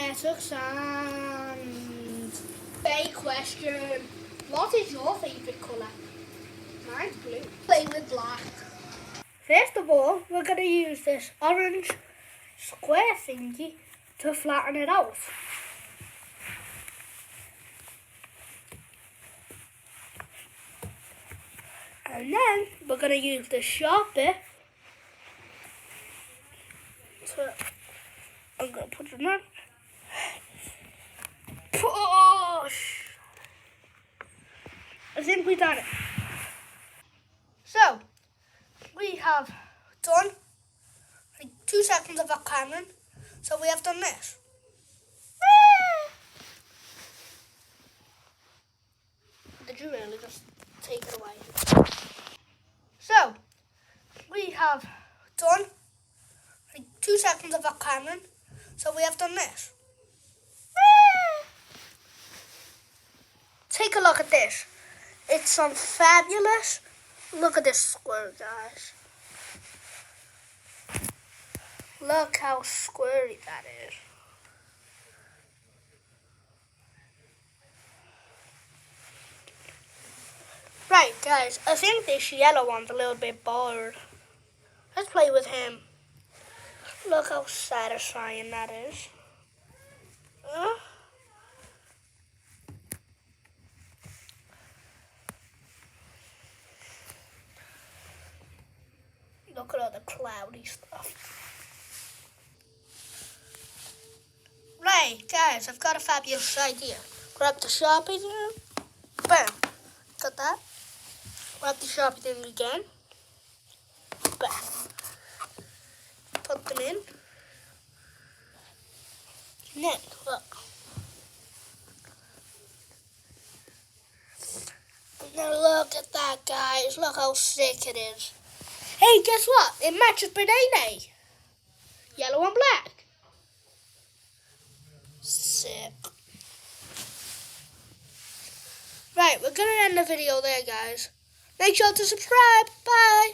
Kinetic sand. Big question. What is your favourite colour? Mine's blue. Play with black. First of all, we're going to use this orange square thingy to flatten it out. And then we're going to use the sharp bit to, I'm going to put it on. Push! I think we done it. So, we have done like 2 seconds of a cannon. So we have done this. Did you really just take it away? So, we have done like 2 seconds of a cannon. So we have done this. Take a look at this. It's fabulous. Look at this square, guys. Look how squirty that is. Right, guys, I think this yellow one's a little bit bored. Let's play with him. Look how satisfying that is. Look at all the cloudy stuff. Right, guys, I've got a fabulous idea. Grab the Sharpie there. Bam. Got that. Grab the Sharpie thing again. Bam. Put them in. And then, look. Now look at that, guys. Look how sick it is. Hey, guess what? It matches Banana. Yellow and black. Sick. Right, we're going to end the video there, guys. Make sure to subscribe. Bye.